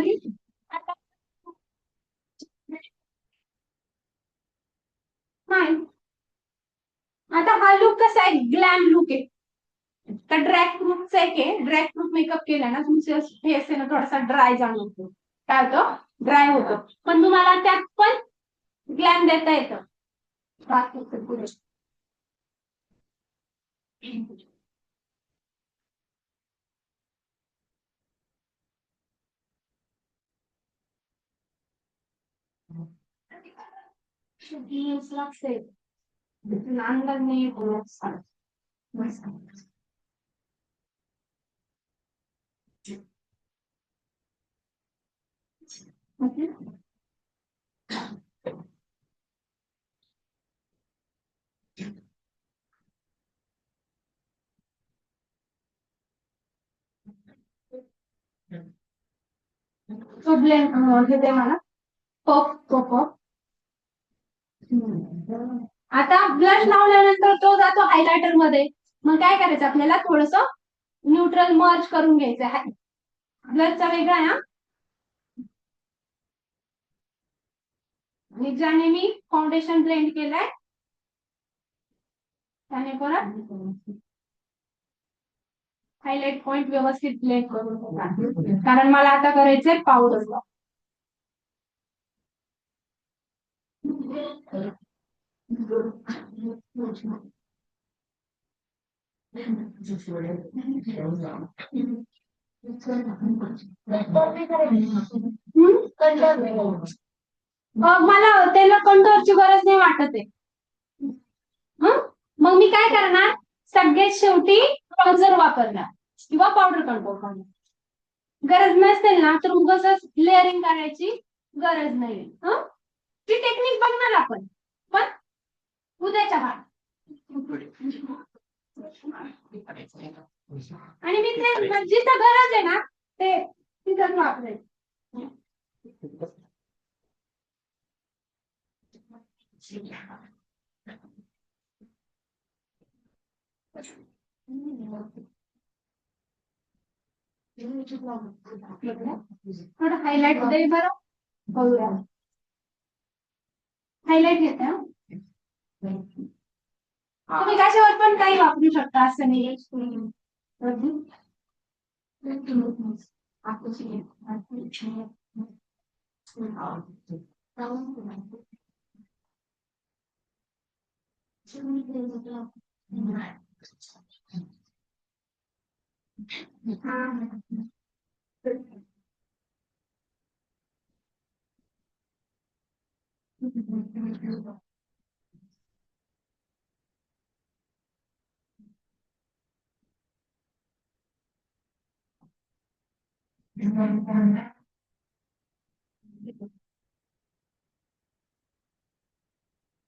झाली. आता नाही, आता हा लुक कसा आहे, ग्लॅम लुक आहे. तर ड्रॅग प्रूफचा एक आहे, ड्रॅग प्रूफ मेकअप केला ना तुमचं फेस आहे ना थोडासा ड्राय जाणवतो. काय होतं, ड्राय होतं. पण तुम्हाला त्यात पण ग्लॅम देता येतं. बाकी पुढे लागते, अंदाज नाही येतो. तो ब्लेंड हे दे मला. Puff puff. आता ब्लश लावल्यानंतर तो जातो हायलायटर मध्ये. मग काय करायचं आपल्याला, थोडस न्यूट्रल मर्ज करून घ्यायचं. ब्लशचा वेगळा आहे हा. आणि ज्याने मी फाउंडेशन ब्लेंड केलंय त्याने परत हायलाइट पॉइंट व्यवस्थित ब्लेंड करून घ्या. कारण मला आता करायचंय पावडर. मला त्याला कंट्रोलची गरज नाही वाटत आहे. मग मी काय करणार, सगळ्यात शेवटी क्लॉन्झर वापरणार किंवा पावडर कंट्रोल करणार. गरज नसेल ना तर उगाच लेअरिंग करायची गरज नाही. ती टेक्निक बघणार आपण पण उद्याच्या भाग. आणि मी ते जिथं गरज आहे ना ते तिथंच वापरेल. थोडं हायलाइट दे बरं, बघूया. हायलाइट घेते. तुम्ही कशावर पण काही वापरू शकता, असं नाही.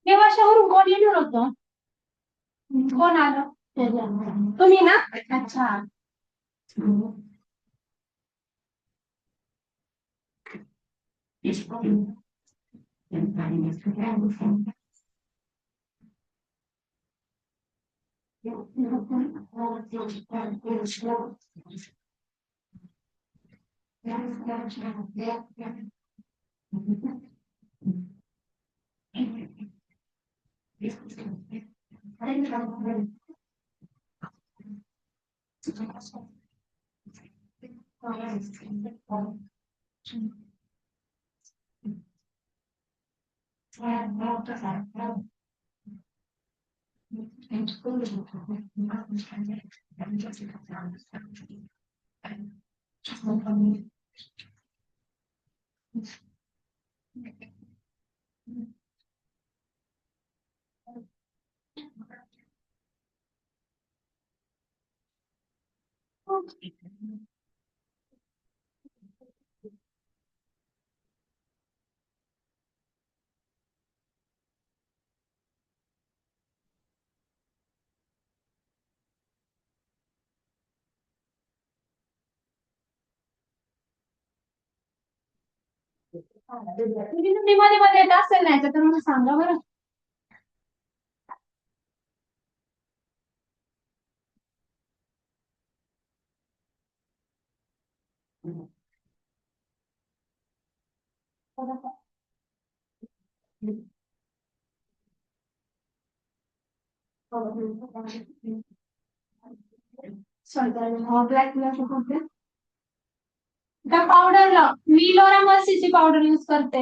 देवाशावरून कोण येणार होतं, कोण आलं, तुम्ही ना. अच्छा. तुम्ही मध्ये मध्ये येत असेल नाही तर मला सांगा बरं. त्या पावडरला मी लोरा मर्सीची पावडर यूज करते.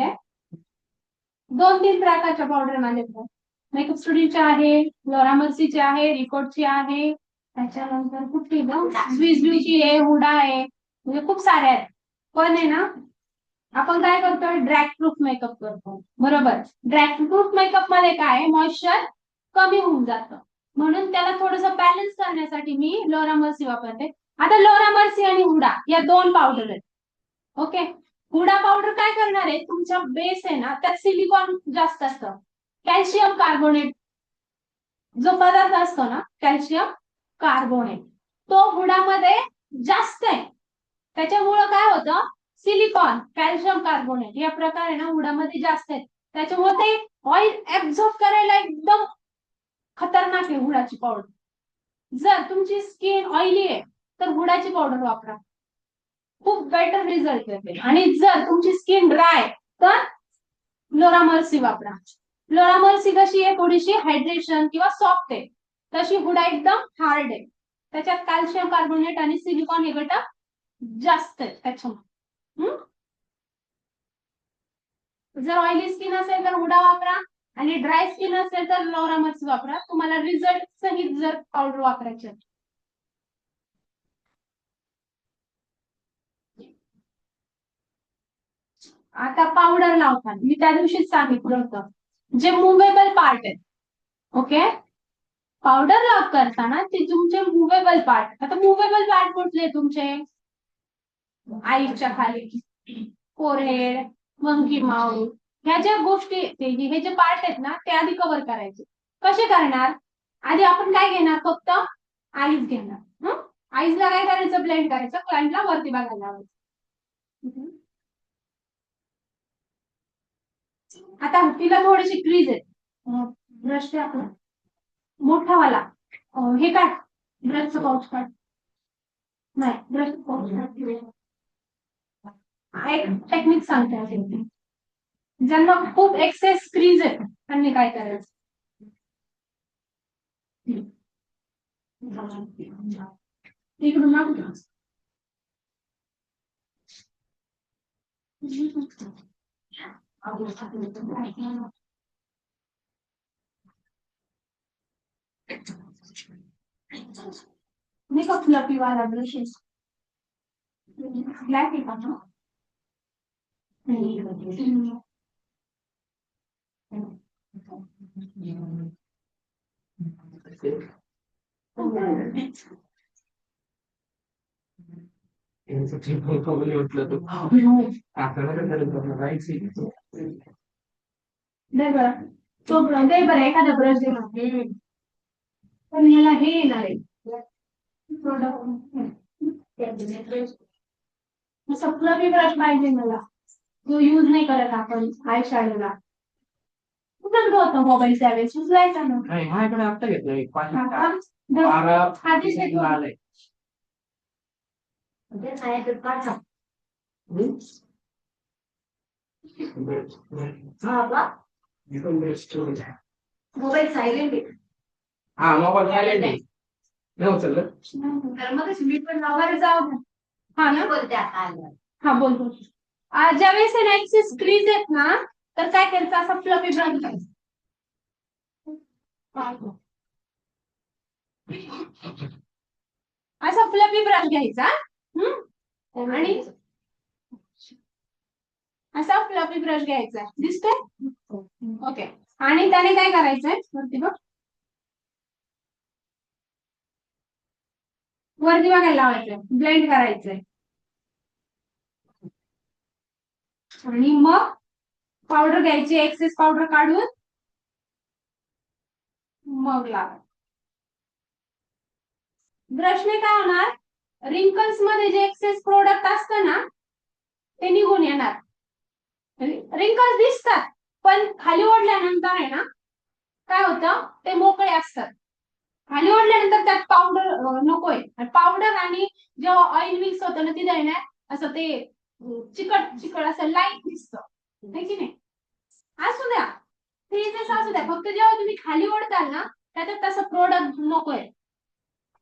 2-3 प्रकारच्या पावडर माझ्याकडे. मेकअप स्टुडिओची आहे, लोरा मर्सीची आहे, रिकोटची आहे, त्याच्यानंतर कुठली ना स्विस ब्यूटी आहे, हुडा आहे, म्हणजे खूप सारे आहेत. पण आहे ना, आपण काय करतोय, ड्रॅग प्रूफ मेकअप करतो बरोबर. ड्रॅग प्रूफ मेकअप मध्ये काय मॉइश्चर कमी होऊन जातं, म्हणून त्याला थोडस बॅलन्स करण्यासाठी मी लोरा मर्सी वापरते. आता लोरा मर्सी आणि हुडा या 2 पावडर आहेत. ओके, हुडा पावडर काय करणार आहे, तुमचा बेस आहे ना त्यात सिलिकॉन जास्त असतं. कॅल्शियम कार्बोनेट जो पदार्थ असतो ना, कॅल्शियम कार्बोनेट, तो हुडामध्ये जास्त आहे. त्याच्यामुळं काय होतं, सिलिकॉन कॅल्शियम कार्बोनेट या प्रकारे ना हुडामध्ये जास्त आहेत. त्याच्यामुळे ते ऑइल ऍब्झॉर्ब करायला एकदम खतरनाक आहे हुडाची पावडर. जर तुमची स्किन ऑइली आहे तर हुडाची पावडर वापरा, खूप बेटर रिझल्ट येते. आणि जर तुमची स्किन ड्राय तर लोरा मर्सी वापरा. लोरा मर्सी कशी आहे, थोडीशी हायड्रेशन किंवा सॉफ्ट आहे, तशी हुडा एकदम हार्ड आहे. त्याच्यात कॅल्शियम कार्बोनेट आणि सिलिकॉन हे घटक जास्त आहेत त्याच्यामुळे. जर ऑइली स्किन असेल तर हुडा वापरा, आणि ड्राय स्किन असेल तर लोरा मर्सी वापरा. तुम्हाला रिझल्ट सहित जर पावडर वापरायची. आता पावडर लावताना मी त्या दिवशीच सांगितलं होतं, जे मुव्हेबल पार्ट आहेत, ओके, पावडर लॉक करताना ते तुमचे मुव्हेबल पार्ट. आता मुव्हेबल पार्ट कुठले तुमचे, आईच्या खाली, फोरहेड, मंकी माउथ, ह्या ज्या गोष्टी, हे जे पार्ट आहेत ना ते आधी कव्हर करायचे. कसे करणार, आधी आपण काय घेणार, फक्त आईज घेणार. आईजला काय करायचं, ब्लेंड करायचं, क्लायंटला वरती बघायला लावायचं. आता तिला थोडीशी क्रीज आहे, ब्रश ते आपला मोठा वाला, हे काढ, ब्रशचं पाऊच काढ, नाही ब्रशचं पाऊच काढ. एक टेक्निक सांगते असेल, ज्यांना खूप एक्सेस क्रीज आहे त्यांनी काय करायचं, इकडून ना मेकअप फ्लफी वाला ब्रशेस ब्लॅक आहे का, दे बरं, तो दे बरं एखादा ब्रश दे ना. पण याला हे येणार आहे फ्लफी ब्रश पाहिजे मला, जो यूज नाही करत आपण आय शॅडोला. कुठं होतं मोबाईल त्यावेळेस उचलायचा ना, माझ्याकडे आता घेतलं एक 5 आलंय. मोबाईल सायलेंट आहे. हा मोबाईल सायलेंट आहे, नाही उचललं तर मग मी पण लावायला जाऊ. हा ना, बोलते आता. हा बोल बोल. ज्यावेळेस एक्सेस क्रीज आहेत ना, तर काय करायचं, असा फ्लफी ब्रश घ्यायचा, असा फ्लफी ब्रश घ्यायचा. आणि असा फ्लफी ब्रश घ्यायचा, दिसतोय, ओके. आणि त्याने काय करायचंय, वरती बघ, वरती बघायला लावायचंय, ब्लेंड करायचंय, आणि मग पावडर घ्यायची, एक्सेस पावडर काढून मग लावा. ब्रशने काय होणार, रिंकल्स मध्ये जे एक्सेस प्रोडक्ट असतं ना ते निघून येणार. रिंकल्स दिसतात पण खाली ओढल्यानंतर आहे ना काय होतं, ते मोकळे असतात. खाली ओढल्यानंतर त्यात पावडर नकोय, पावडर आणि जेव्हा ऑइल मिक्स होतं ना तिथे आहे ना असं ते चिकट चिकट असं लाईट दिसतं. है की नाही? असू द्या, फेजेस असू द्या, फक्त जेव्हा तुम्ही खाली ओढताल ना त्याच्यात तसं प्रोडक्ट नकोय.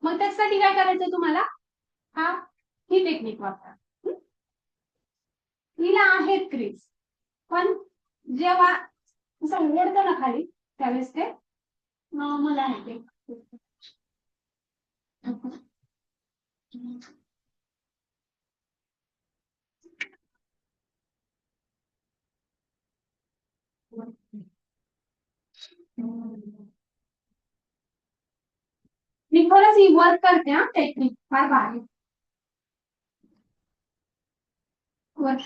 मग त्यासाठी काय करायचंय तुम्हाला? हा, ही टेक्निक वापरा. हिला आहे क्रीज, पण जेव्हा असं ओढतं ना खाली त्यावेळेस ते नॉर्मल आहे ते. मी खरंच ही वर्क करते हा टेक्निक, फार भारी वर्क.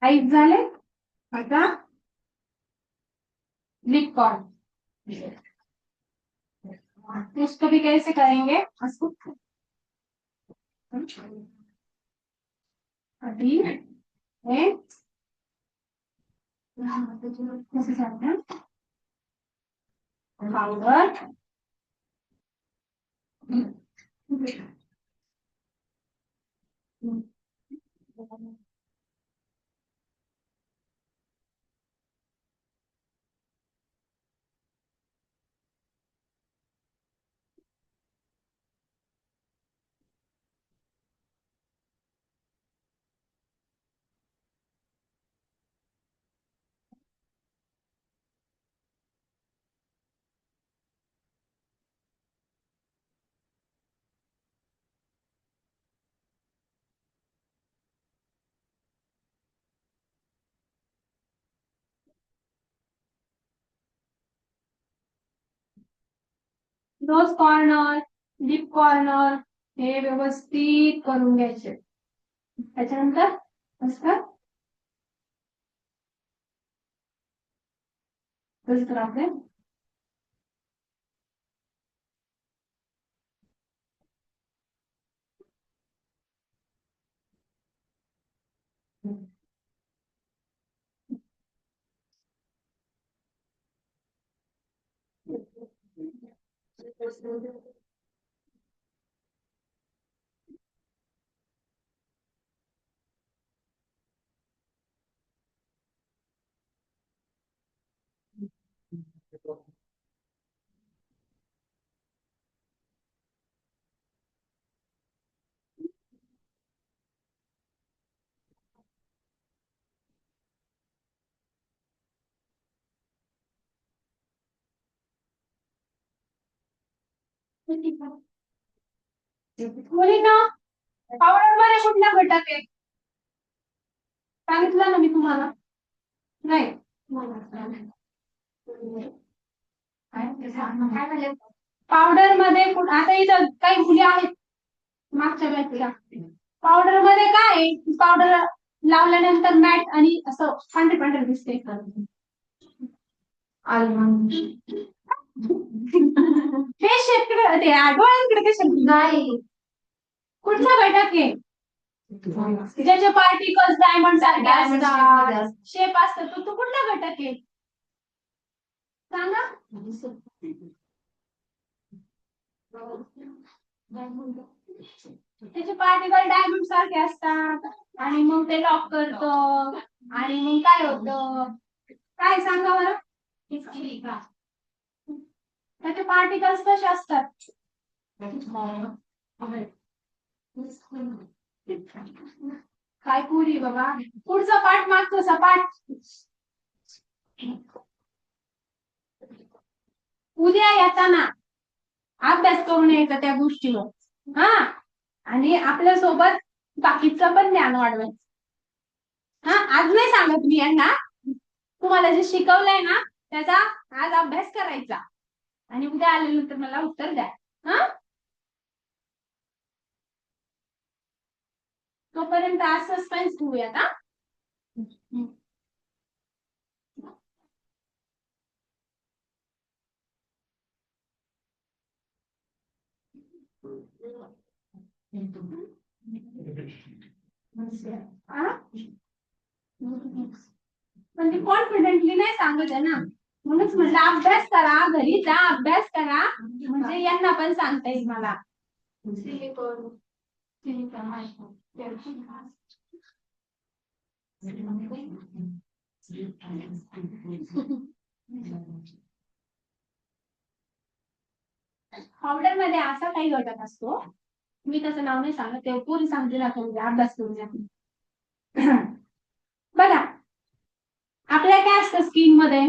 टाईप झाले. आता लिप कॉर्न, उसको भी कैसे करेंगे? उसको अभी है कैसे करते हैं? पाउडर, रोज कॉर्नर, लिप कॉर्नर हे व्यवस्थित करून घ्यायचे. त्याच्यानंतर असं कसं तर आपले मुलींना पावडर मध्ये कुठला घटक आहे सांगितलं ना मी तुम्हाला? नाही पावडर मध्ये आता इथं काही मुली आहेत मागच्या बॅचला. पावडर मध्ये काय आहे, पावडर लावल्यानंतर मॅट आणि असं पांढरे पांढरे दिसते. आलमंड हे शेतकडे ते डोळ्यांकडे कशा नाही, कुठला घटक आहे ज्याचे पार्टिकल्स डायमंड सारखे असतात, शेप असतात, तो कुठला घटक आहे सांगा? त्याचे पार्टिकल डायमंड सारखे असतात आणि मग ते लॉक करत आणि मग काय होतं काय सांगा बरं? त्याचे पार्टिकल्स कसे असतात? काय पुरी बाबा, पुढचा पाठ मागतो सपाट. उद्या येताना अभ्यास करून यायचा त्या गोष्टीवर हा, आणि आपल्या सोबत बाकीचं पण ज्ञान वाढवायचं. हा, आज नाही सांगत मी यांना. तुम्हाला जे शिकवलंय ना त्याचा आज अभ्यास करायचा आणि उद्या आल्यानंतर मला उत्तर द्या. हा, तोपर्यंत आज सस्पेन्स ठेवूयात. हा, म्हणजे कॉन्फिडेंटली नाही सांगत आहे ना, म्हणूनच म्हटलं अभ्यास करा, घरी जा अभ्यास करा, म्हणजे यांना पण सांगता येईल मला. पावडर मध्ये असा काही घटक असतो, मी त्याचं नाव नाही सांगत, ते पूर्ण सांगते ना, म्हणजे अभ्यास करून द्या. बघा, आपल्या काय असतं स्किन मध्ये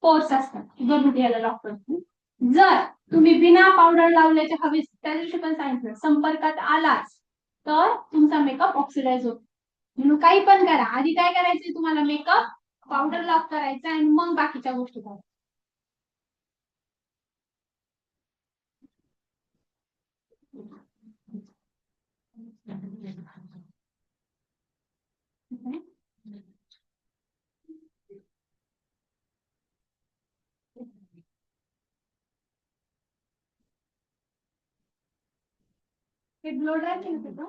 पोर्स असतात, दोन याला लॉक करतो. जर तुम्ही बिना पावडर लावल्याच्या हवेत त्या दिवशी पण सांगितलं संपर्कात आलाच तर तुमचा मेकअप ऑक्सिडाइज होतो. म्हणून काही पण करा, आधी काय करायचंय तुम्हाला, मेकअप पावडर लॉक करायचा आणि मग बाकीच्या गोष्टी करायच्या. हे ब्लो ड्राय केलं का?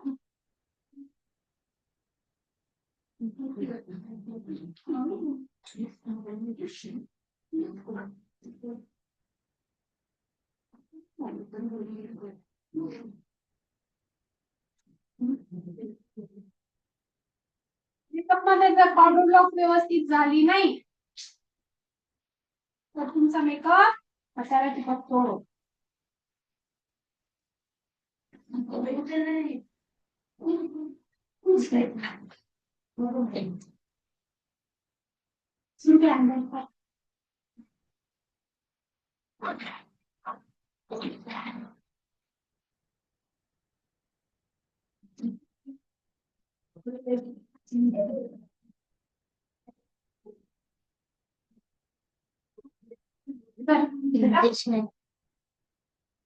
मेकअप मध्ये जर पावडर लॉक व्यवस्थित झाली नाही तर तुमचा मेकअप असायला चिपकतो.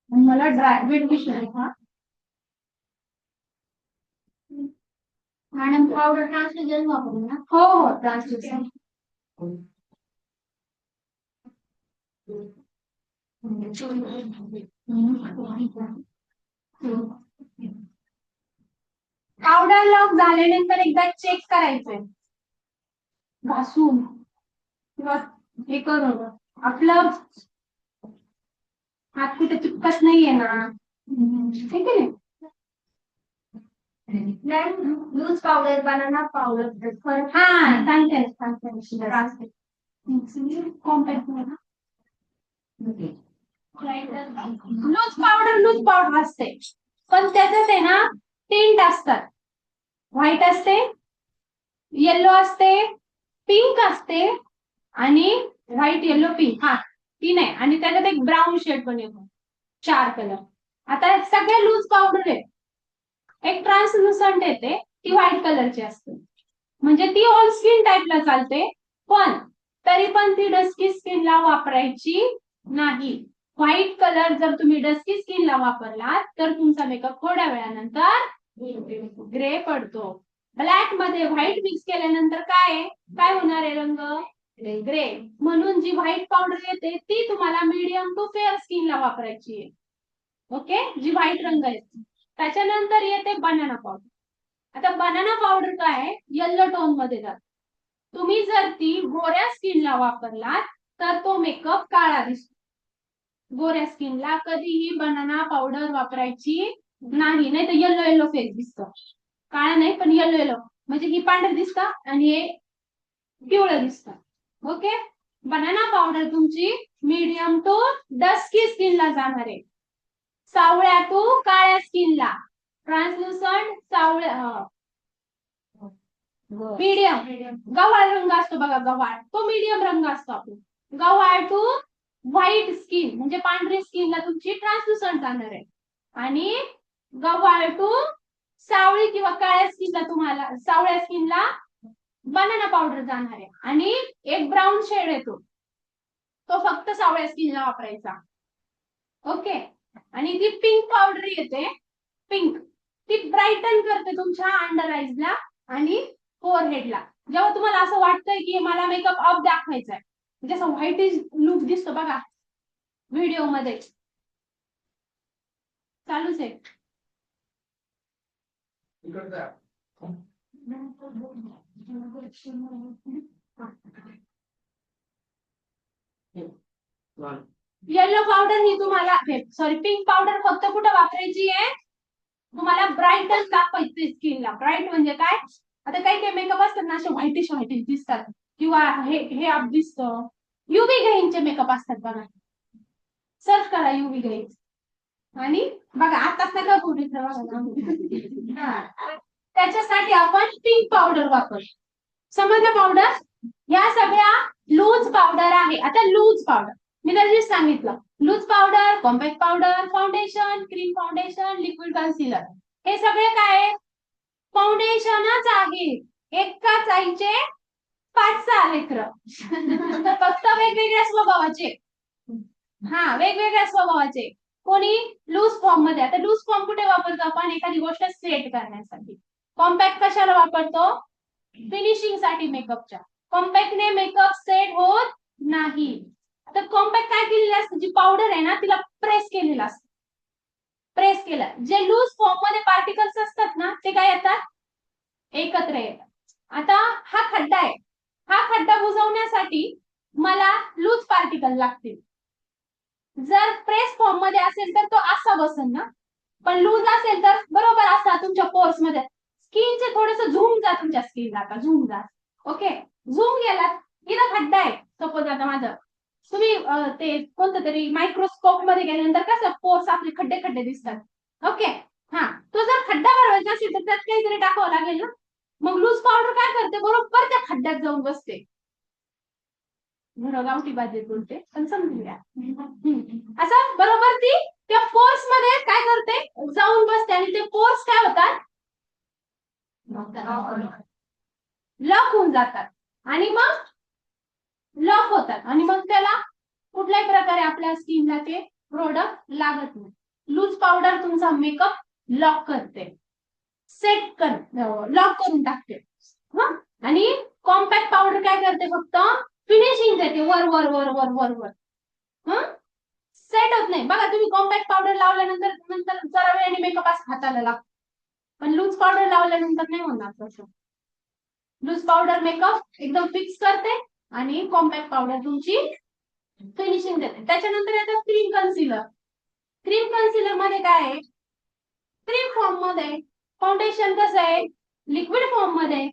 मला ड्राय वेट विषय हा मॅडम, पावडर ट्रान्सल्युजन वापरू ना? हो हो, ट्रान्सल्युजन. पावडर लॉक झाल्यानंतर एकदा चेक करायचंय घासून किंवा हे करून आपलं हात कुठे चिपकत नाहीये ना, ठीक आहे. लूज पावडर, बनाना पावडर, हा सांगते कॉम्पॅक्ट लूज पावडर असते, पण त्याच्यात आहे ना टिंट असतात. व्हाईट असते, येलो असते, पिंक असते आणि व्हाईट येलो पिंक, हा तीन आहे. आणि त्याच्यात एक ब्राऊन शेड पण येतो, 4 कलर. आता सगळे लूज पावडर आहे. एक ट्रान्सलुसंट येते, ती व्हाईट कलरची असते, म्हणजे ती ऑल स्किन टाईपला चालते, पण तरी पण ती डस्की स्किनला वापरायची नाही. व्हाईट कलर जर तुम्ही डस्की स्किनला वापरला तर तुमचा मेकअप थोड्या वेळानंतर ग्रे पडतो. ब्लॅक मध्ये व्हाईट मिक्स केल्यानंतर काय होणार आहे रंग? ग्रे. म्हणून जी व्हाईट पावडर येते ती तुम्हाला मीडियम टू फेअर स्किनला वापरायची आहे. ओके, जी व्हाईट रंग आहे. त्याच्यानंतर येते बनाना पावडर. आता बनाना पावडर काय येल्लो टोन मध्ये जात. तुम्ही जर ती गोऱ्या स्किनला वापरलात तर तो मेकअप काळा दिसतो. गोऱ्या स्किनला कधीही बनाना पावडर वापरायची नाही, नाही तर येलो येलो फेस दिसतो. काळा नाही पण येलो येलो, म्हणजे ही पांढर दिसतं आणि हे पिवळं दिसतं. ओके, बनाना पावडर तुमची मीडियम टू डस्की स्किनला जाणार आहे, सावळ्या टू काळ्या स्किनला. ट्रान्सलुसंट सावळ्या मीडियम गव्हाळ रंग असतो बघा, गव्हाळ तो मीडियम रंग असतो. आपण गव्हाळ टू व्हाईट स्किन म्हणजे पांढरी स्किनला तुमची ट्रान्सलुसंट जाणार आहे, आणि गव्हाळ टू सावळी किंवा काळ्या स्किनला तुम्हाला सावळ्या स्किनला बनाना पावडर जाणार आहे आणि एक ब्राऊन शेड येतो तो फक्त सावळ्या स्किनला वापरायचा. ओके. आणि ती पिंक पावडर येते पिंक, ती ब्राईटन करते तुमच्या अंडर आईजला आणि फोरहेडला. जेव्हा तुम्हाला असं वाटतंय की मला मेकअप अप दाखवायचा आहे, म्हणजे असं व्हाईटिश लुक दिसतो बघा व्हिडिओ मध्ये, चालूच आहे. येलो पावडर ही तुम्हाला, सॉरी पिंक पावडर फक्त कुठं वापरायची आहे, तुम्हाला ब्राईटच दाखवायचे स्किनला. ब्राईट म्हणजे काय, आता काही काही मेकअप असतात ना असे व्हाईटिश व्हाईटिश दिसतात, किंवा हे आप दिसतं. युवी गेनचे मेकअप असतात बघा, सर्च करा युवी गेन आणि बघा आताच नका बोलू त्याच्यासाठी आपण पिंक पावडर वापर. समजलं पावडर? या सगळ्या लूज पावडर आहे. आता लूज पावडर मी त्याची सांगितलं, loose powder, compact powder, foundation, cream foundation, liquid concealer, हे सगळे काय फाउंडेशनच आहे. एकाच आईचे 5-6 लेकर फक्त वेगवेगळ्या स्वभावाचे. हा, वेगवेगळ्या स्वभावाचे. कोणी लूज फॉर्म मध्ये, आता लूज फॉर्म कुठे वापरतो आपण, एखादी गोष्ट सेट करण्यासाठी. कॉम्पॅक्ट कशाला वापरतो, फिनिशिंग साठी मेकअपच्या. कॉम्पॅक्टने मेकअप सेट होत नाही. आता कॉम्पॅक्ट काय केलेलं असतं, जी पावडर आहे ना तिला प्रेस केलेलं असतं. प्रेस केलं, जे लूज फॉर्म मध्ये पार्टिकल्स असतात ना ते काय येतात, एकत्र येतात. आता हा खड्डा आहे, हा खड्डा बुजवण्यासाठी मला लूज पार्टिकल लागतील. जर प्रेस फॉर्म मध्ये असेल तर तो असा बसेल ना, पण लूज असेल तर बरोबर असा तुमच्या पोर्स मध्ये. स्किनचे थोडस झूम जा तुमच्या स्किनला, आता झूम जा. ओके, झूम गेला, इथं खड्डा आहे सपोज, आता माझं तुम्ही ते कोणतं तरी मायक्रोस्कोप मध्ये गेल्यानंतर कसं पोर्स आपले खड्डे खड्डे दिसतात. ओके. हा, तो जर खड्डा भरवायचा असेल तर त्यात काहीतरी टाकावं लागेल ना. मग लूज पावडर काय करते, बरोबर त्या खड्ड्यात जाऊन बसते. गावठी भाजी बोलते पण समजून घ्या. असं बरोबर ती त्या पोर्स मध्ये काय करते, जाऊन बसते आणि ते पोर्स काय होतात, लॉक होऊन जातात. आणि मग लॉक होतात आणि मग त्याला कुठल्याही प्रकारे आपल्या स्किनला ते प्रोडक्ट लागत नाही. लूज पावडर तुमचा मेकअप लॉक करते, सेट कर, लॉक करून टाकते. आणि कॉम्पॅक्ट पावडर काय करते, फक्त फिनिशिंग देते, वर वर वर वर वर वर. सेट होत नाही बघा. तुम्ही कॉम्पॅक्ट पावडर लावल्यानंतर नंतर जरा वेळाने मेकअप असं हाताला लागतो, पण लूज पावडर लावल्यानंतर नाही होणार तसं. लूज पावडर मेकअप एकदम फिक्स करते आणि कॉम्पॅक्ट पावडर तुमची फिनिशिंग देते. त्याच्यानंतर येतं क्रीम कन्सिलर. क्रीम कन्सिलर मध्ये काय आहे, क्रीम फॉर्म मध्ये. फाउंडेशन कसं आहे, लिक्विड फॉर्म मध्ये.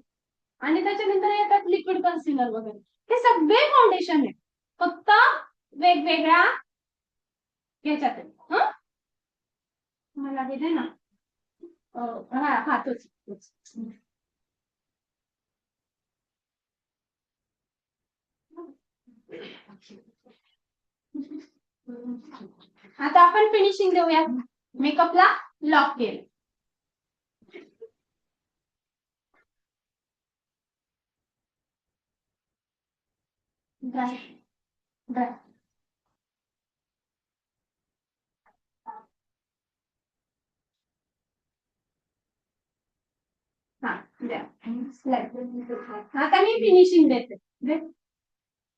आणि त्याच्यानंतर येतात लिक्विड कन्सिलर वगैरे, हे सगळे फाउंडेशन आहे, फक्त वेगवेगळ्या याच्यात आहे. मला हे दे ना. हा हा, तोच. आता आपण फिनिशिंग देऊया, मेकअपला लॉक केलं. ड्राय ड्राय हा द्या. आता मी फिनिशिंग देते.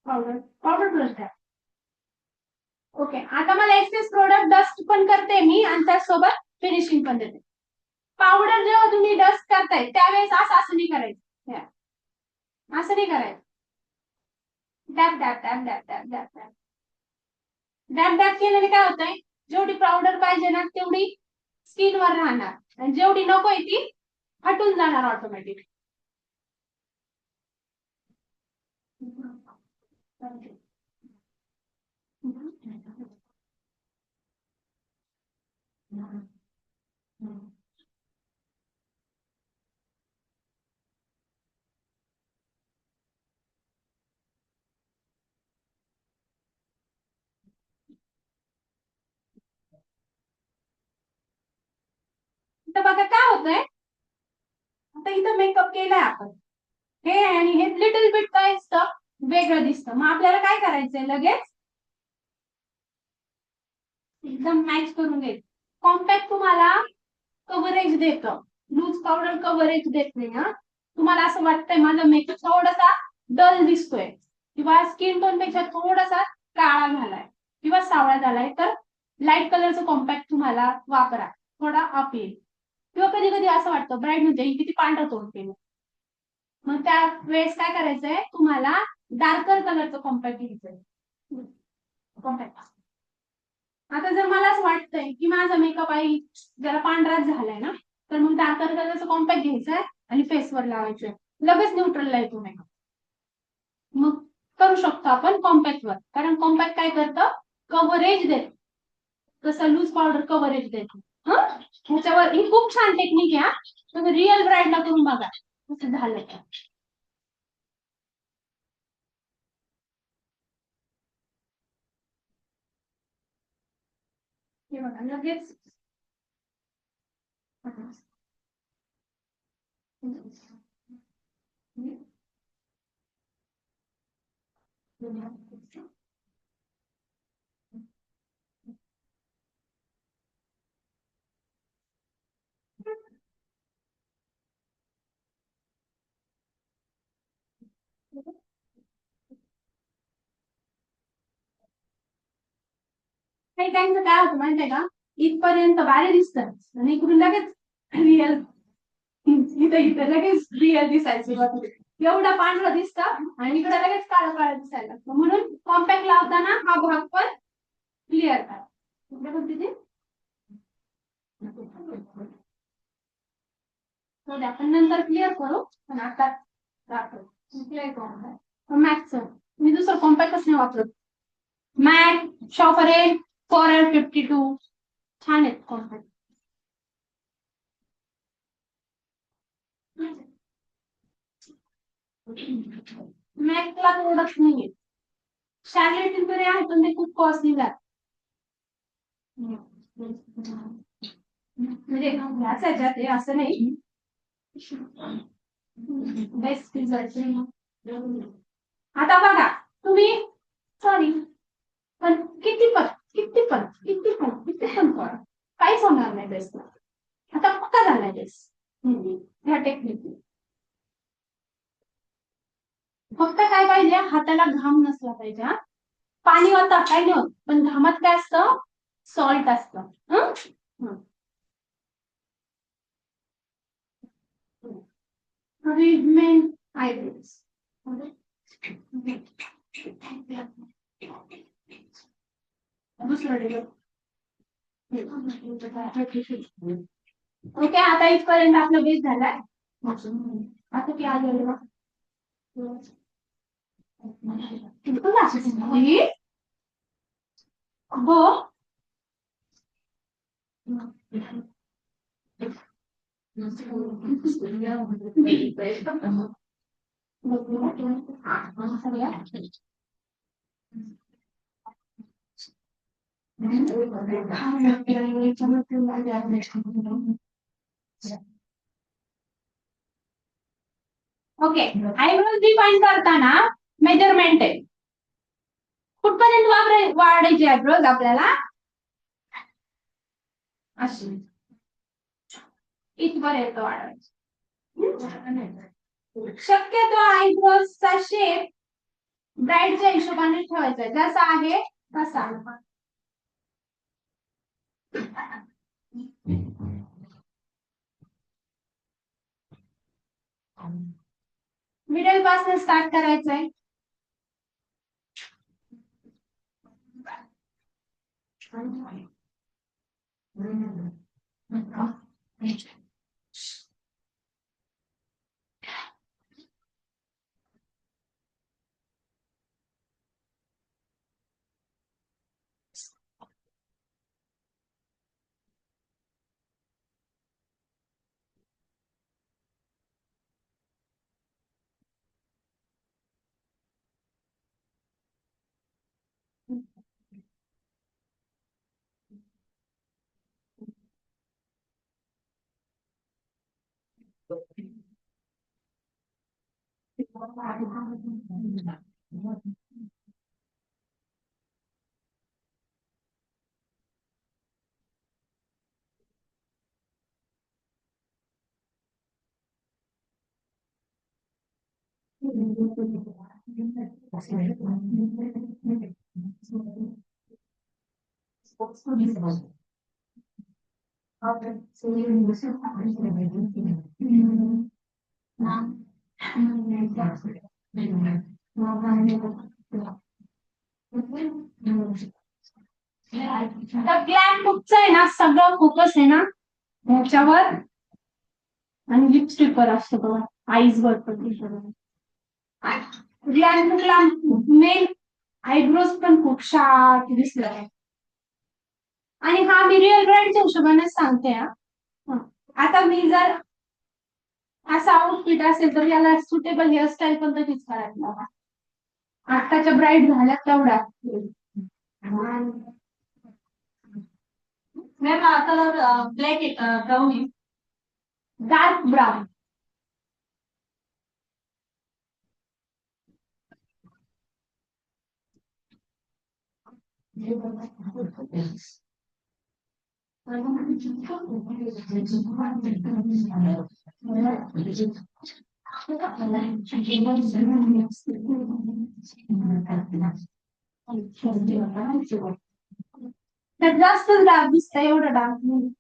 पावडर पावडर ब्रश द्या. ओके, आता मला एक्सेस प्रोडक्ट डस्ट पण करते मी आणि त्यासोबत फिनिशिंग पण देते. पावडर जेव्हा तुम्ही डस्ट करताय त्यावेळेस असं असं नाही करायचं, असं नाही करायचं. डॅप डॅप डॅप डॅप डॅप डॅप डॅप डॅप डॅप केल्याने काय होतंय, जेवढी पावडर पाहिजे ना तेवढी स्किनवर राहणार, आणि जेवढी नकोय ती हटून जाणार ऑटोमॅटिक. तर बघा काय होतंय, आता इथं मेकअप केलाय आपण, हे आणि हे लिटल बिट काय असतं, वेगळं दिसतं. मग आपल्याला काय करायचंय लगेच एकदम मॅच करून घ्यायचं. कॉम्पॅक्ट तुम्हाला कव्हरेज देतं, लूज पावडर कव्हरेज देत नाही. हा, तुम्हाला असं वाटतंय माझा मेकअप थोडासा डल दिसतोय किंवा स्किन टोन पेक्षा थोडासा काळा झालाय किंवा सावळा झालाय, तर लाईट कलरचं कॉम्पॅक्ट तुम्हाला वापरा, थोडा अप येईल. किंवा कधी कधी असं वाटतं ब्राईट म्हणजे ही किती पांढरं तोंड केलं, मग त्या वेळेस काय करायचंय तुम्हाला, डार्कर कलरचं कॉम्पॅक्ट घ्यायचंय. कॉम्पॅक्ट आता जर मला असं वाटतंय की माझा मेकअप आहे जरा पांढराच झालाय ना, तर मग डार्कर कलरचं कॉम्पॅक्ट घ्यायचंय आणि फेसवर लावायचंय, लगेच न्यूट्रलला येतो मेकअप. मग करू शकतो आपण कॉम्पॅक्ट वर, कारण कॉम्पॅक्ट काय करतं, कव्हरेज देत, तसं लूज पावडर कव्हरेज देतो. हा, ह्याच्यावर ही खूप छान टेक्निक आहे. हा, तुम्ही रिअल ब्राईडला करून बघा कसं झालं का. हे बघा लगेच. काही टाइमचं काय होतं माहितीये का, इथपर्यंत भारी दिसतं आणि इकडून लगेच रिअल, इथं इथं लगेच रिअल दिसायला सुरुवात होते. एवढा पांढरा दिसतं आणि इकडे लगेच काळं काळं दिसायला लागतं. म्हणून कॉम्पॅक्ट लावताना हा भाग पण क्लिअर करा. कुठे बोलते ते? जाऊ दे, आपण नंतर क्लिअर करू, पण आता क्लिअर करू. मॅथचं मी दुसरं कॉम्पॅक्टच नाही वापरत. मॅक शॉपरे 452 छान आहेत कॉम्पॅक्ट. मॅकला प्रोडक्ट नाहीये, शार्लेट tilbury आहे पण ते खूप कॉस्टली जात. म्हणजे ह्याच ह्याच्यात आहे असं नाही. Best result. आता बघा तुम्ही, सॉरी, पण किती पण करा, काहीच होणार नाही बेस्ट. आता पक्का झालाय बेस्ट ह्या टेक्निक. फक्त काय पाहिजे, हाताला घाम नसला पाहिजे. हा, पाणी होतं काय नाही होत, पण घामात काय असतं, सॉल्ट असतं. हं? हं. ट्रीटमेंट आयब्रोज दुसरं डेव्हलप. ओके, आता इथपर्यंत आपला बेस झालाय. आता की आलेलं हो. ओके, आयब्रोज डिफाईन करताना मेजरमेंट आहे. कुठपर्यंत वाढायचे आयब्रोज आपल्याला, अशी इथपर्यंत वाढवायचे. शक्यतो आयब्रोजचा शेप ब्राईडच्या हिशोबाने ठेवायचा आहे, जसा आहे तसा. मिडल पासून स्टार्ट करायचंय. तर ग्लॅम बुकचं आहे ना सगळं फोकस आहे ना ह्याच्यावर आणि लिपस्टिकवर असतो बघा आईज वर पण ग्लॅम बुकला मेन आयब्रोज पण खूप शार्प दिसलं आणि हा मी रिअल ब्रँडच्या हिशोबाने सांगते हा हा. आता मी जर असं आउटफिट असेल तर याला सुटेबल हेअरस्टाईल पण तशीच करायला लावा. आत्ताच्या ब्राईड झाल्या तेवढ्या मॅम कलर ब्लॅक ब्राऊन आहे डार्क ब्राऊन त्यात जास्तच डार्क दिसतं एवढं डार्क नाही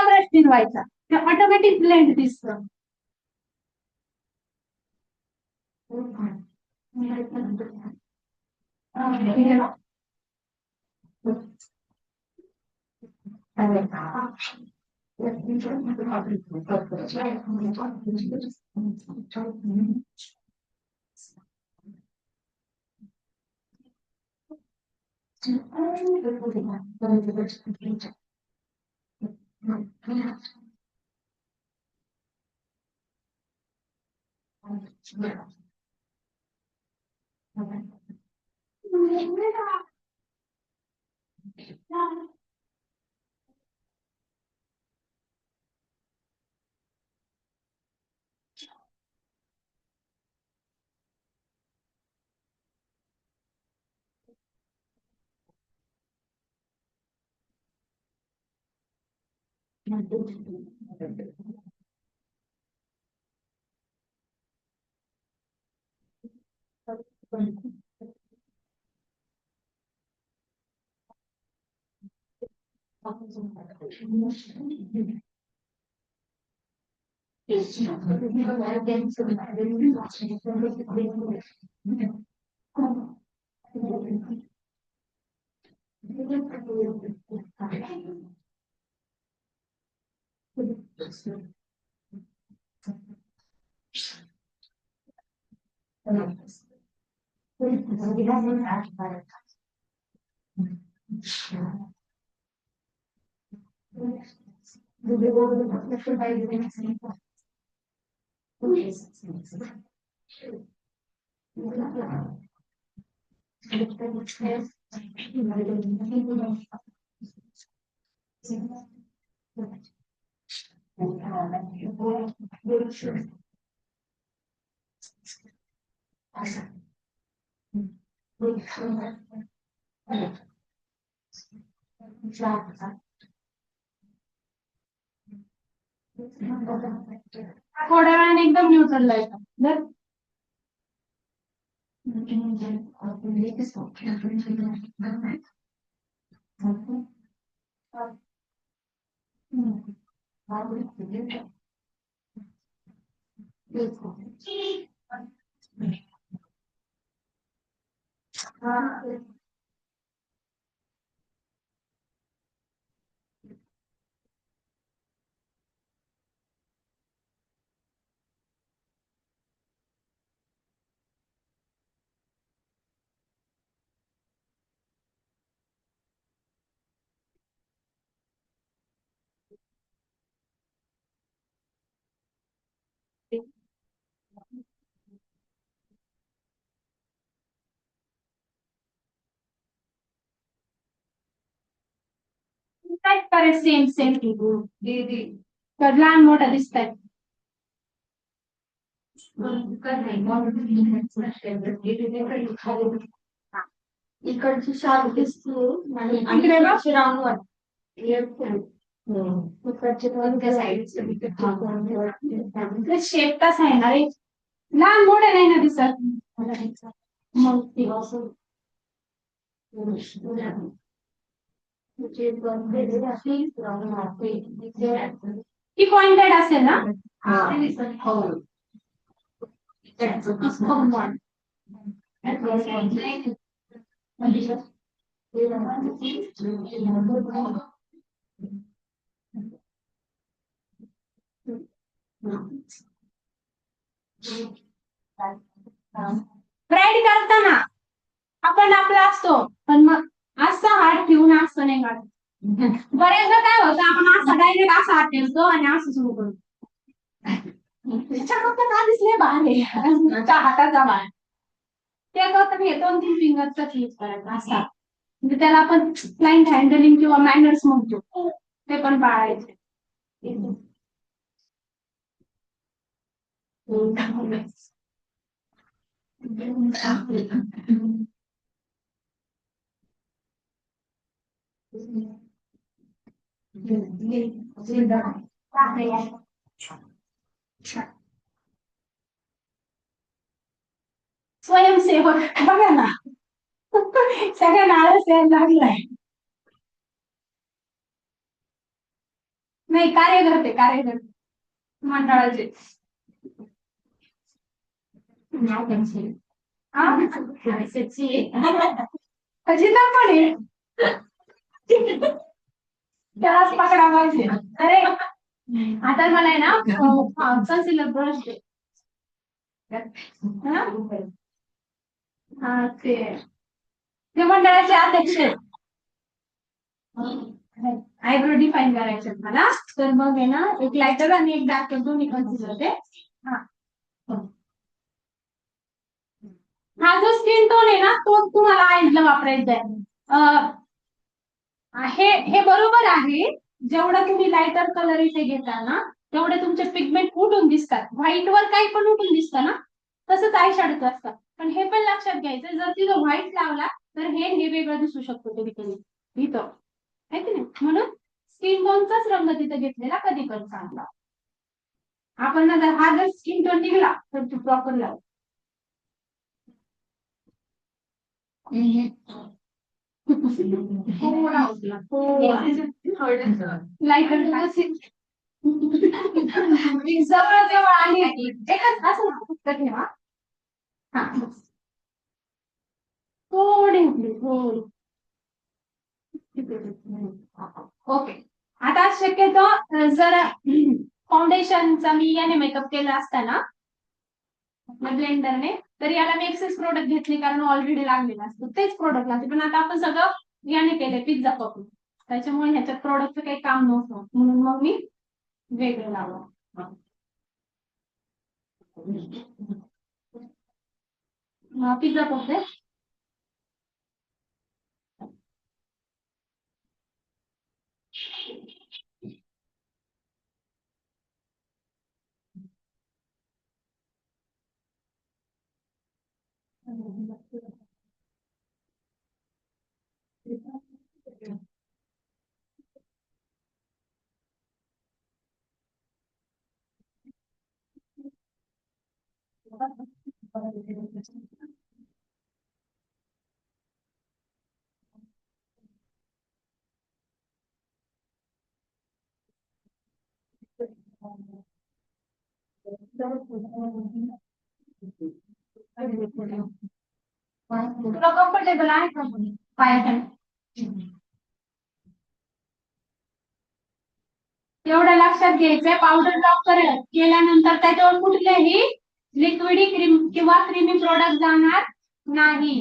ब्रश फिरवायचा ते ऑटोमॅटिक ब्लेंड दिसतं थोड्या वेळाने एकदम न्यूट्रल लाईट जर काय करायचं सेम सेम तर लहान मोठा दिसताय. इकडची शाल दिसते आणि इकडे बघ. इकडची राऊंड इकडचे पण त्या साईड शेप कसा आहे ना रे, लहान मोठे नाही ना दिसत. मग ती असं ती पॉइंटेड असेल ना. राईड करताना आपण आपला असतो, पण मग असा हात ठेवून असं नाही काढत. बऱ्याचदा काय होतं, आपण असं डायरेक्ट असा हात ठेवतो आणि असं सुरू करतो. त्याच्यानंतर का दिसले बाहेर हाताचा बाहेर ते करता मी 2-3 फिंगरचाच यूज करायचा असा, म्हणजे त्याला आपण क्लायंट हँडलिंग किंवा मॅनर्स म्हणतो, ते पण पाळायचे. स्वयंसेवक बघा ना, सगळ्या नाळच यायला लागलाय. नाही, कार्यकर्ते मंडळाचे. जिना पण आहे. त्यालाच पकडा पाहिजे. अरे आता मला आहे ना कन्सिलर ब्रश दे. हा ते मंडळाचे अध्यक्ष आहेत. आयब्रो डिफाईन करायचे मला, तर मग आहे ना एक लायटर आणि एक डार्कर दोन्ही कन्सिलर दे. हा हा जो स्किन टोन आहे ना, तो तुम्हाला आईजला वापरायचा आहे. हे हे बरोबर आहे. जेवढा तुम्ही लायटर कलर इथे घेता ना, तेवढे तुमचे पिगमेंट उठून दिसतात. व्हाईट वर काही पण उठून दिसतं ना, तसंच आय शॅडोचं असतं. पण हे पण लक्षात घ्यायचं, जर तिथं व्हाईट लावला तर हे वेगळं दिसू शकतो कधी कधी इथं, आहे की नाही. म्हणून स्किन टोनचाच रंग तिथे घेतलेला कधी पण चांगला. आपण ना जर हा जर स्किन टोन निघला तर तू प्रॉपर लाव. लायटर जवळ जवळ आणि एकच असं फक्त ठेवा. हा थोडी थोडी. ओके. आता शक्यतो जर फाउंडेशनचा मी याने मेकअप केला असता ना ब्लेंडरने, तर याला मी एक्सेस प्रोडक्ट घेतले कारण ऑलरेडी लागलेला असतो, तेच प्रोडक्ट लागते. पण आता आपण सगळं याने केले पिझ्झा पकडून, त्याच्यामुळे ह्याच्यात प्रोडक्टचं काही काम नव्हतं, म्हणून मग मी वेगळं लावलं. पिझ्झा पकडे. तुला कम्फर्टेबल आहे का पायाखाली? तेवढं लक्षात घ्यायचंय. पावडर ब्लॉक केल्यानंतर त्याच्यावर कुठलेही लिक्विडी क्रीम किंवा क्रीमी प्रोडक्ट जाणार नाही.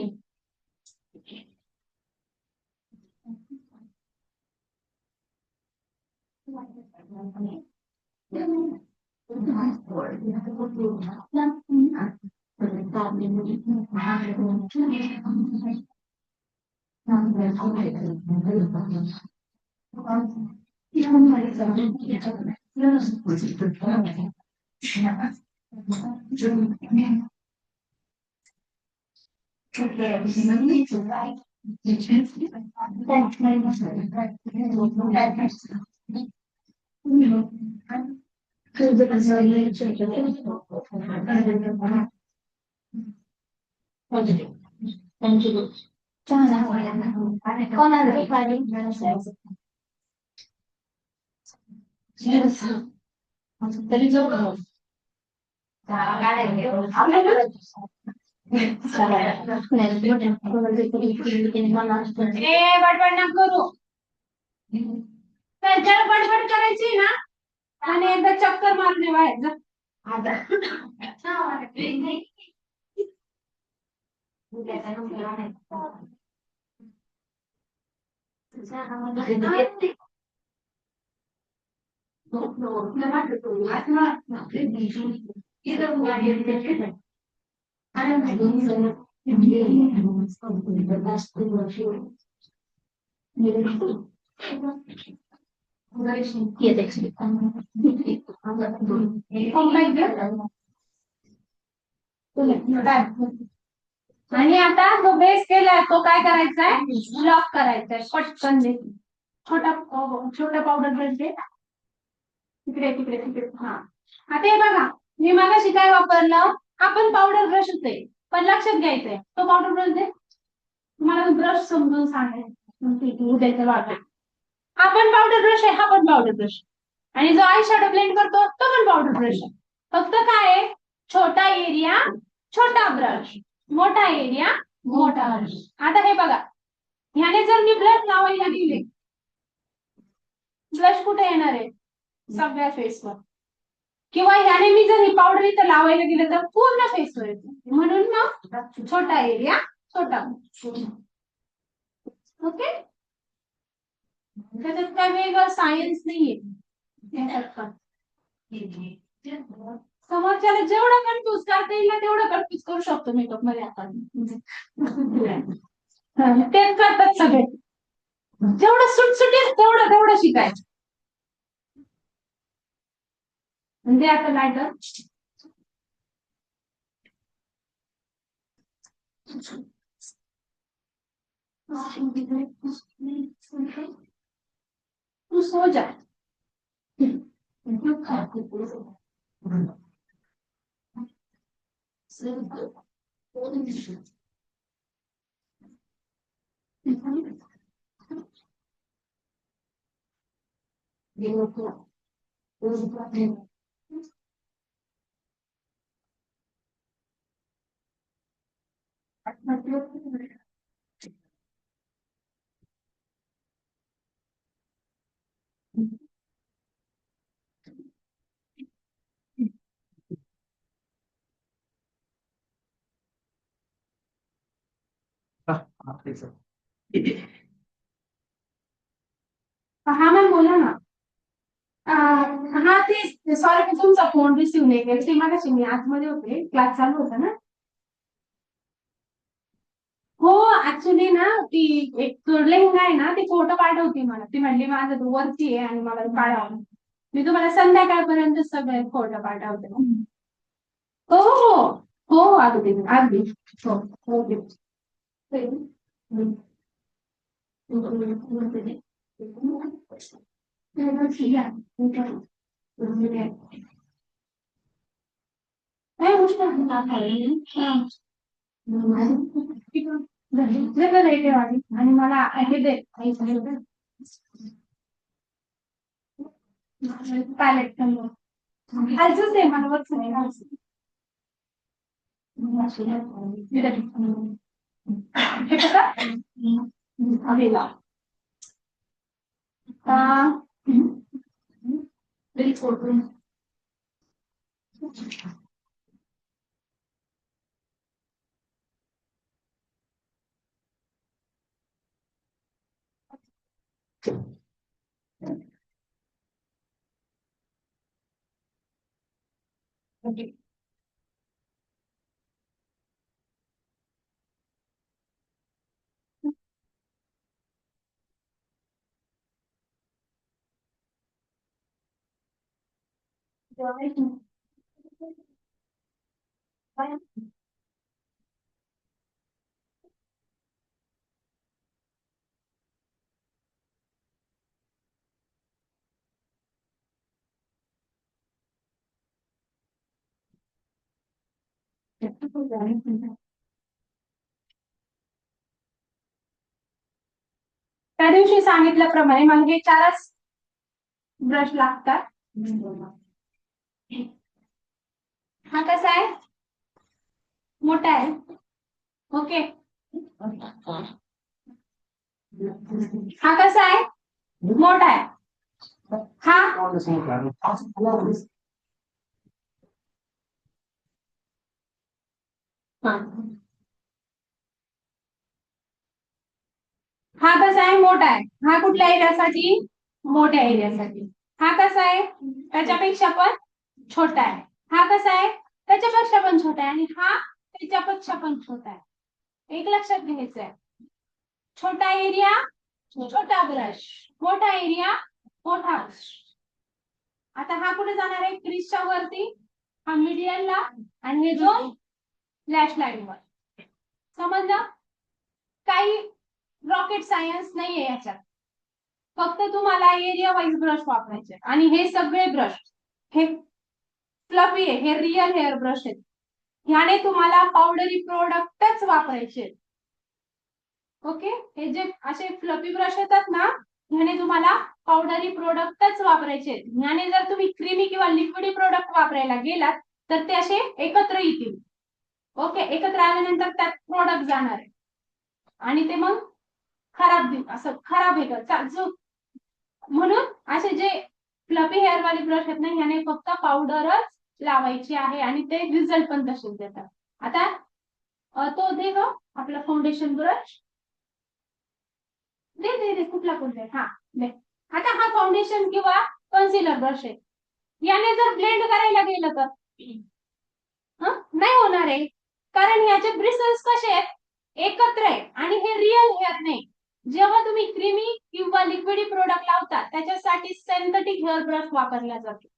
तरी जो ए बडबड ना करू. त्याच्यावर बडबड करायची ना आणि एकदा चक्कर मारणे बाहेर जा. आणि आता जो बेस केलाय तो काय करायचा आहे ब्लॉक करायचा आहे पटकन दे. छोटा छोटा पावडर ब्रश दे तिकडे तिकडे तिकडे. हा आता हे बघा मी मगाशी काय वापरलं आपण पावडर ब्रश होते पण लक्षात घ्यायचंय तो पावडर ब्रश दे. तुम्हाला ब्रश समजून सांगायचं उद्याचं वाटत. हा पण पावडर ब्रश आहे हा पण पावडर ब्रश आणि जो आय शॅडो ब्लेंड करतो तो पण पावडर ब्रश आहे. फक्त काय आहे छोटा एरिया छोटा ब्रश मोठा एरिया मोठा ब्रश. आता हे बघा ह्याने जर मी ब्रश लावायला गेले ब्रश कुठे येणार आहे सगळ्या फेसवर किंवा ह्याने मी जर ही पावडर इथं लावायला गेलं तर पूर्ण फेसवर येते म्हणून मग छोटा एरिया छोटा. ओके त्याच्यात काय वेगळं सायन्स नाहीये. समोरच्याला जेवढं कन्फ्युज करता येईल ना तेवढं कन्फ्युज करू शकतो मेकअप मध्ये आपण. तेच करतात सगळे जेवढं सुटसुटीत तेवढं तेवढं शिकायचं. म्हणजे आता लायटर तू सो जा. हा मॅम बोला ना. हा ते सॉरी मी तुमचा फोन रिसिव्ह नाही केला ते मगाशी मी आतमध्ये होते क्लास चालू होता ना. हो ऍक्च्युली ना ती एक लेहंगा आहे ना ती फोटो पाठवती मला ती म्हणली माझं तू वरती आहे आणि मला काढावं. मी तुम्हाला संध्याकाळपर्यंत सगळे फोटो पाठवते. हो हो हो अगदी अगदी हो ओके. काय गोष्ट आणि मला हे दे पॅलेट खालचंच दे मला वरचं नाही खालचं. हे कसं अभिला फोटो त्या दिवशी सांगितल्याप्रमाणे मला हे चारच ब्रश लागतात. हा कसा आहे? मोठा आहे. ओके. हा कसा आहे? मोठा आहे. हा हा कसा आहे? मोठा आहे. हा कुठल्या एरियासाठी? मोठ्या एरियासाठी. हा कसा आहे? त्याच्यापेक्षा पण छोटा आहे. हा कसा आहे? त्याच्यापेक्षा पण छोटा आहे. आणि हा त्याच्यापेक्षा पण छोटा आहे. एक लक्षात घ्यायचं आहे. छोटा एरिया छोटा ब्रश, मोठा एरिया मोठा ब्रश. आता हा कुठे जाणार आहे? क्रीजच्या वरती, हा मिडियनला, आणि हे दोन लॅश लाईन वर. समजलं? काही रॉकेट सायन्स नाहीये याच्यात. फक्त तुम्हाला एरिया वाईज ब्रश वापरायचे. आणि हे सगळे ब्रश हे फ्लफी आहे, हे रिअल हेअर ब्रश आहेत. ह्याने तुम्हाला पावडरी प्रोडक्टच वापरायचे. ओके. हे जे असे फ्लफी ब्रश येतात ना, ह्याने तुम्हाला पावडरी प्रोडक्टच वापरायचे. ह्याने जर तुम्ही क्रीमी किंवा लिक्विडी प्रोडक्ट वापरायला गेलात तर ते असे एकत्र येतील. ओके. एकत्र आल्यानंतर त्यात प्रोडक्ट जाणार आहे आणि ते मग खराब असं खराब आहे. म्हणून असे जे फ्लफी हेअर वाले ब्रश आहेत ना, ह्याने फक्त पावडरच लावायची आहे आणि ते रिझल्ट पण तसेच देतात. आता तो दे ग आपला फाउंडेशन ब्रश. दे दे दे कुठला कोणता? हा दे. आता हा फाउंडेशन किंवा कन्सिलर ब्रश आहे. याने जर ब्लेंड करायला गेलं तर नाही होणार आहे. कारण याचे ब्रिसल्स कसे आहेत? एकत्र आहे. आणि हे रिअल हेअर नाही. जेव्हा तुम्ही क्रीमी किंवा लिक्विडी प्रोडक्ट लावता त्याच्यासाठी सिंथेटिक हेअर ब्रश वापरला जातो.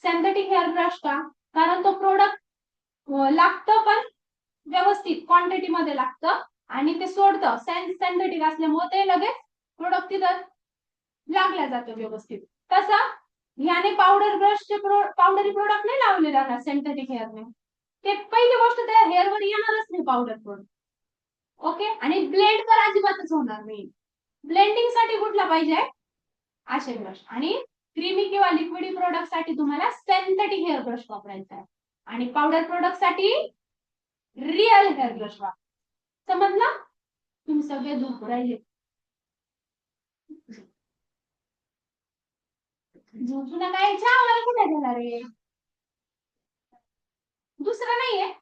सिंथेटिक हेअर ब्रश का? कारण तो प्रोडक्ट लागतं पण व्यवस्थित क्वांटिटी मध्ये लागतं आणि ते सोडतं. सिंथेटिक असल्यामुळे ते लगेच प्रोडक्ट तिथं लागल्या जातं व्यवस्थित. तसं ह्याने पावडर ब्रशचे पावडरी प्रोडक्ट नाही लावले जाणार सिंथेटिक हेअरने. ते पहिली गोष्ट त्या हेअरवर येणारच नाही पावडर प्रोडक्ट. ओके. आणि ब्लेंड तर अजिबातच होणार नाही. ब्लेंडिंग साठी कुठला पाहिजे? असे ब्रश. आणि क्रीमी किंवा लिक्विडी प्रोडक्ट साठी तुम्हाला सिंथेटिक हेअर ब्रश वापरायचा आहे. आणि पावडर प्रोडक्ट साठी रिअल हेअर ब्रश वापर. समजलं? तुम्ही सगळे झोप राहिले. झोपू नका. चहा मला कुठे देणार आहे? दुसरं नाहीये.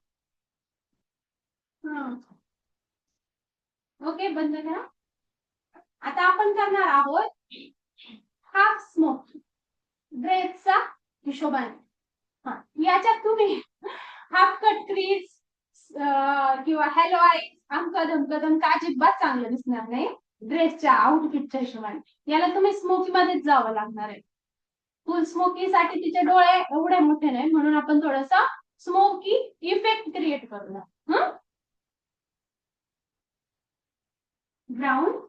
ओके. बंद करा. आता आपण करणार आहोत हाफ स्मोक ड्रेसचा हिशोबाने. हा याच्यात तुम्ही हाफ कट क्रीज किंवा हॅलो आय अमक धमकदम का अजिबात चांगलं दिसणार नाही ड्रेसच्या आउटफिटच्या हिशोबाने. याला तुम्ही स्मोकी मध्येच जावं लागणार आहे. फुल स्मोकी साठी तिचे डोळे एवढे मोठे नाही म्हणून आपण थोडस स्मोकी इफेक्ट क्रिएट करूया. ब्राऊन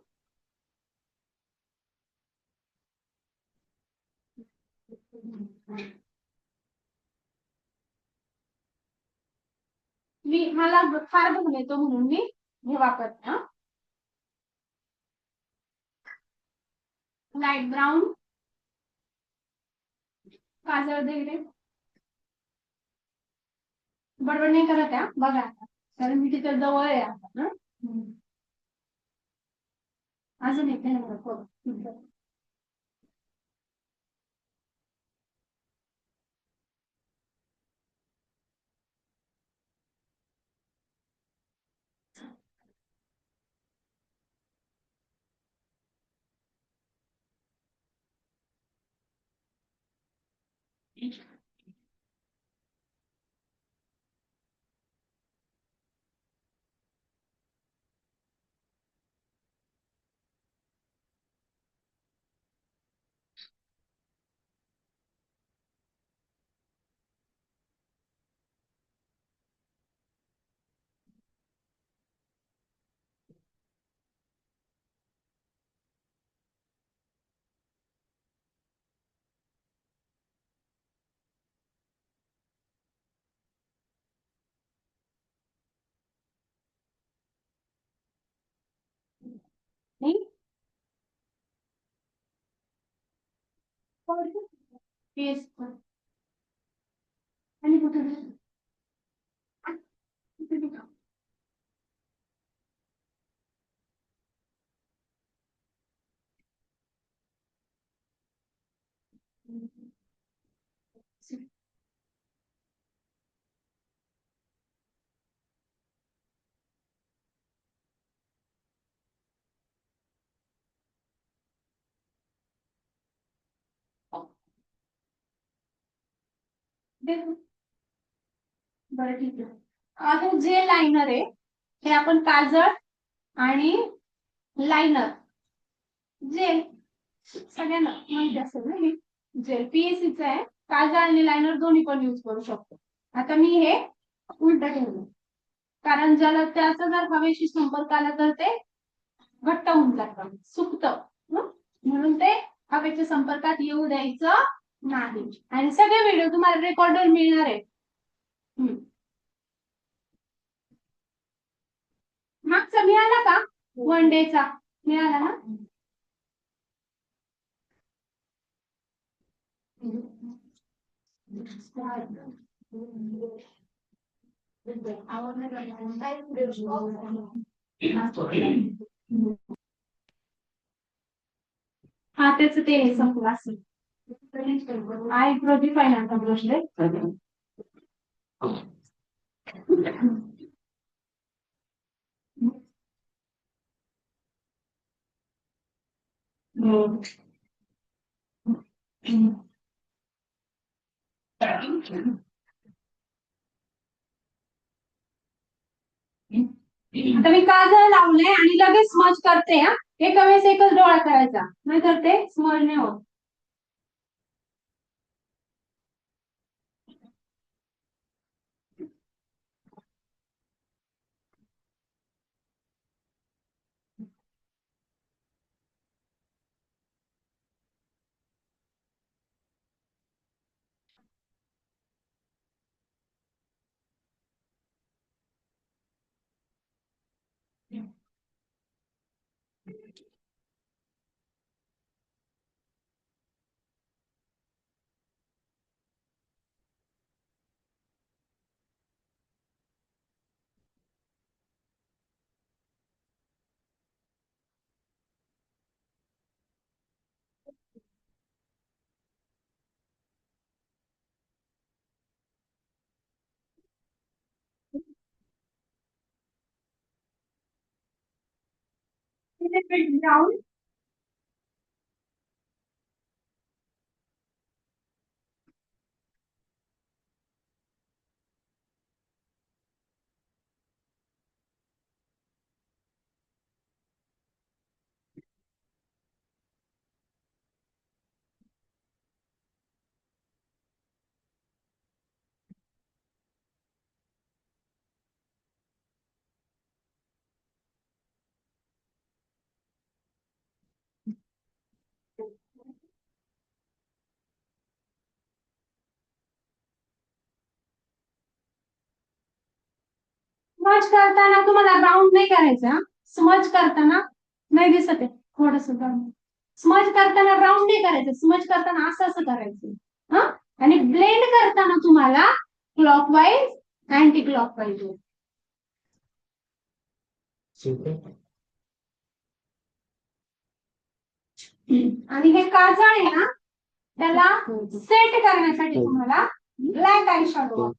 मला फार बघून येतो म्हणून मी हे वापरते. लाईट ब्राऊन काजळ वगैरे बरोबर नाही करत आहे बघा आता. कारण मी तिथे जवळ आहे आता. अजून एक नाही केस आणि कुठे बरं ठीक आहे. हे जे लायनर आहे हे आपण काजळ आणि लायनर जेल सगळ्यांना माहिती असेल ना हे जेल पीएससीच आहे. काजळ आणि लायनर दोन्ही पण युज करू शकतो. आता मी हे उलट ठेवलं कारण ज्याला त्याचा जर हवेशी संपर्क आला तर ते घट्ट होऊन जातं सुकत म्हणून ते हवेच्या संपर्कात येऊ द्यायचं नाही. आणि सगळे व्हिडिओ तुम्हाला रेकॉर्डर मिळणार आहे. मागचा मिळाला का वन डेचा मिळाला ना. हा त्याच ते संपलं असेल. आयब्रोची फायनल ब्रश दे. आता मी काजळ लावलंय आणि लगेच स्मज करते. हा एका वेळेस एकच डोळा करायचा नाहीतर ते स्मज नाही होत. ब्राऊन स्मज करताना तुम्हाला राऊंड नाही करायचं. स्मज करताना नाही दिसत आहे थोडस स्मज करताना राऊंड नाही करायचं. स्मज करताना असं असं करायचं. हा आणि ब्लेंड करताना तुम्हाला क्लॉकवाईज अँटी क्लॉकवाईज. आणि हे काजळ आहे ना त्याला सेट करण्यासाठी तुम्हाला ब्लॅक आय शॅडो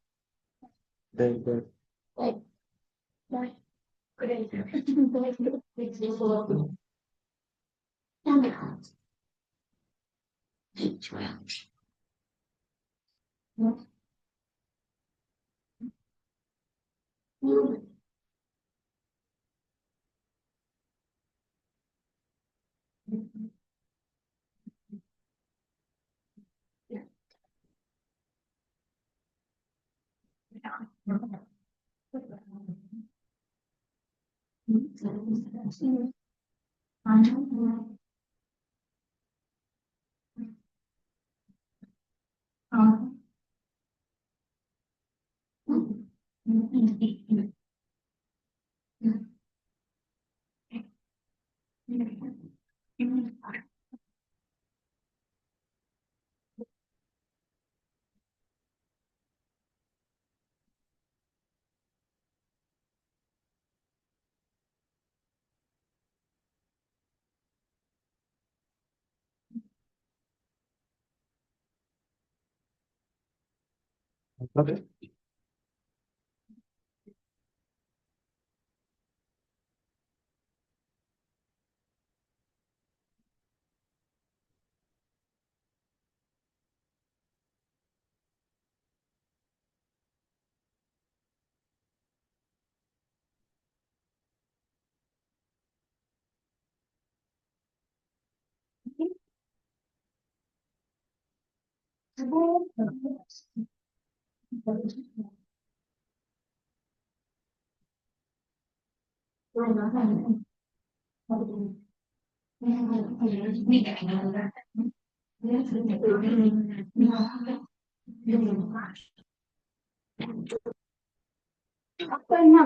आपण ना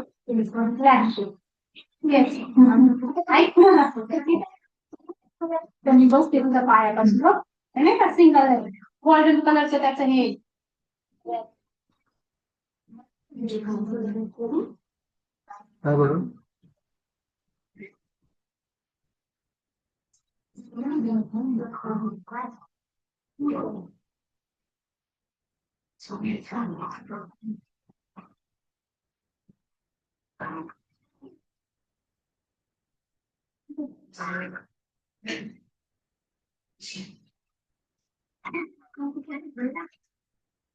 येस ऐक ना तर मी बसते तुझ्या पायापासून बघ. नाही का सिंगल गोल्डन कलरचं त्याचं हे काय बरं